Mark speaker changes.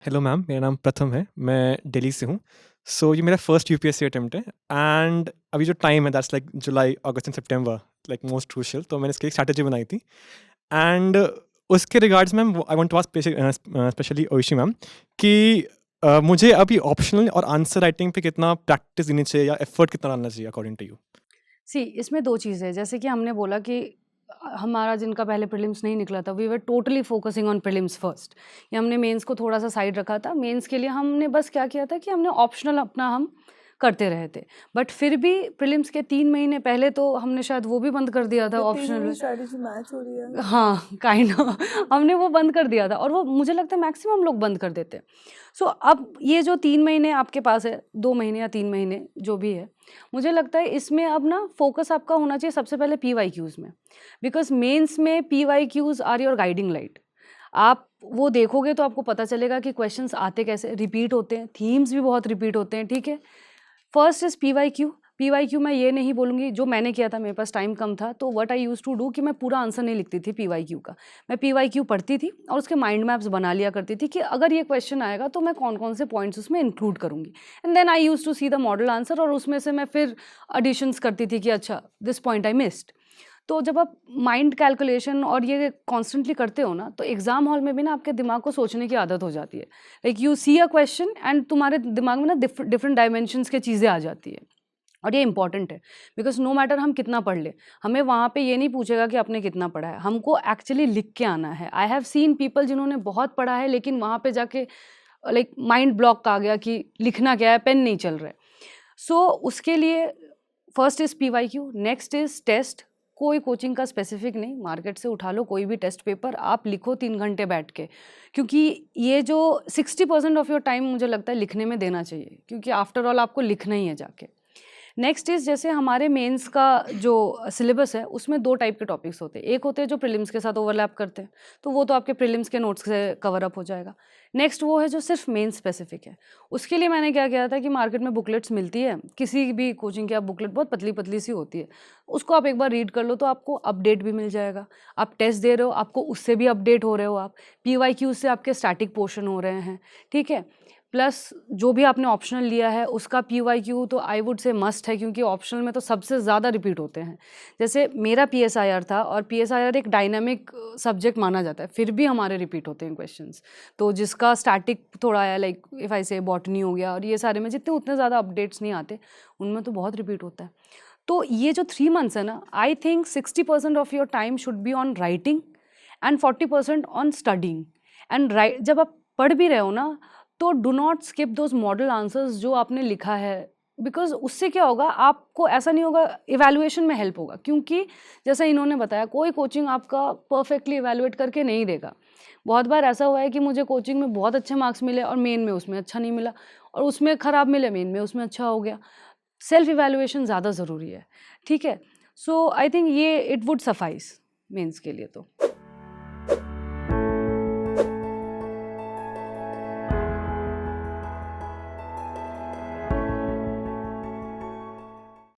Speaker 1: Hello ma'am, मेरा नाम प्रथम है, मैं दिल्ली से हूँ। सो ये मेरा फर्स्ट यूपीएससी अटेम्प्ट है एंड अभी जो टाइम है that's like July, August and September, like most crucial. तो मैंने इसकी एक स्ट्रैटेजी बनाई थी एंड उसके regards ma'am I want to ask specially Oishi ma'am कि मुझे अभी ऑप्शनल और आंसर राइटिंग पे कितना प्रैक्टिस देनी चाहिए या एफर्ट कितना डालना चाहिए अकॉर्डिंग टू यू?
Speaker 2: सी इसमें दो चीज़ें हैं। जैसे कि हमने बोला कि हमारा जिनका पहले प्रीलिम्स नहीं निकला था, we were totally focusing on prelims first. या हमने मेंस को थोड़ा सा साइड रखा था। मेंस के लिए हमने बस क्या किया था कि हमने ऑप्शनल अपना हम करते रहे थे। बट फिर भी प्रीलिम्स के 3 महीने पहले तो हमने शायद वो भी बंद कर दिया था ऑप्शनल।
Speaker 3: स्ट्रैटेजी मैच हो रही है।
Speaker 2: हाँ, काइंड हमने वो बंद कर दिया था और वो मुझे लगता है मैक्सिमम लोग बंद कर देते हैं। सो अब ये जो 3 महीने आपके पास है, 2 महीने या 3 महीने जो भी है, मुझे लगता है इसमें अब ना फोकस आपका होना चाहिए सबसे पहले PYQs में। बिकॉज मेंस में PYQs are your guiding light. आप वो देखोगे तो आपको पता चलेगा कि क्वेश्चंस आते कैसे, रिपीट होते हैं, थीम्स भी बहुत रिपीट होते हैं, ठीक है। फर्स्ट इज PYQ मैं ये नहीं बोलूँगी, जो मैंने किया था, मेरे पास टाइम कम था, तो what I use to do कि मैं पूरा आंसर नहीं लिखती थी PYQ का। मैं PYQ पढ़ती थी और उसके माइंड मैप्स बना लिया करती थी कि अगर ये क्वेश्चन आएगा तो मैं कौन कौन से पॉइंट्स उसमें इंक्लूड करूँगी। And then I use to see the model answer और उसमें से मैं फिर एडिशंस करती थी कि अच्छा दिस पॉइंट आई मिस्ड। तो जब आप माइंड कैलकुलेशन और ये कॉन्स्टेंटली करते हो ना, तो एग्जाम हॉल में भी ना आपके दिमाग को सोचने की आदत हो जाती है। Like you see a question and तुम्हारे दिमाग में ना डिफरेंट डायमेंशंस की चीज़ें आ जाती है। और ये इंपॉर्टेंट है बिकॉज नो मैटर हम कितना पढ़ ले, हमें वहाँ पे ये नहीं पूछेगा कि आपने कितना पढ़ा है, हमको एक्चुअली लिख के आना है। आई हैव सीन पीपल जिन्होंने बहुत पढ़ा है लेकिन वहाँ पे जाके लाइक माइंड ब्लॉक आ गया कि लिखना क्या है, पेन नहीं चल रहा है। सो उसके लिए first is PYQ, next is test. कोई कोचिंग का स्पेसिफिक नहीं, मार्केट से उठा लो कोई भी टेस्ट पेपर, आप लिखो 3 घंटे बैठ के। क्योंकि ये जो 60% ऑफ योर टाइम मुझे लगता है लिखने में देना चाहिए, क्योंकि आफ्टर ऑल आपको लिखना ही है जाके। नेक्स्ट इज जैसे हमारे मेंस का जो सिलेबस है उसमें 2 टाइप के टॉपिक्स होते हैं। एक होते हैं जो प्रीलिम्स के साथ ओवरलैप करते हैं, तो वो तो आपके प्रीलिम्स के नोट्स से कवर अप हो जाएगा। नेक्स्ट वो है जो सिर्फ मेंस स्पेसिफिक है। उसके लिए मैंने क्या किया था कि मार्केट में बुकलेट्स मिलती है, किसी भी कोचिंग की आप बुकलेट, बहुत पतली पतली सी होती है, उसको आप एक बार रीड कर लो तो आपको अपडेट भी मिल जाएगा। आप टेस्ट दे रहे हो, आपको उससे भी अपडेट हो रहे हो, आप PYQ से आपके स्टैटिक पोर्शन हो रहे हैं, ठीक है। प्लस जो भी आपने ऑप्शनल लिया है उसका PYQ तो आई वुड से मस्ट है, क्योंकि ऑप्शनल में तो सबसे ज़्यादा रिपीट होते हैं। जैसे मेरा PSIR था और PSIR एक डायनामिक सब्जेक्ट माना जाता है, फिर भी हमारे रिपीट होते हैं क्वेश्चंस। तो जिसका स्टैटिक थोड़ा है, लाइक इफ़ आई से बॉटनी हो गया और ये सारे में जितने उतने ज़्यादा अपडेट्स नहीं आते, उनमें तो बहुत रिपीट होता है। तो ये जो 3 मंथ्स है ना, I think 60% of your time should be on writing and 40% on studying. And जब आप पढ़ भी रहे हो ना, तो do not skip those model answers जो आपने लिखा है। बिकॉज उससे क्या होगा, आपको ऐसा नहीं होगा, इवैल्यूएशन में हेल्प होगा। क्योंकि जैसा इन्होंने बताया, कोई कोचिंग आपका परफेक्टली इवैल्यूएट करके नहीं देगा। बहुत बार ऐसा हुआ है कि मुझे कोचिंग में बहुत अच्छे मार्क्स मिले और मेन में उसमें अच्छा नहीं मिला, और उसमें ख़राब मिले, मेन में उसमें अच्छा हो गया। सेल्फ इवैल्यूएशन ज़्यादा ज़रूरी है, ठीक है। सो आई थिंक ये इट वुड सफाइस मेंस के लिए तो।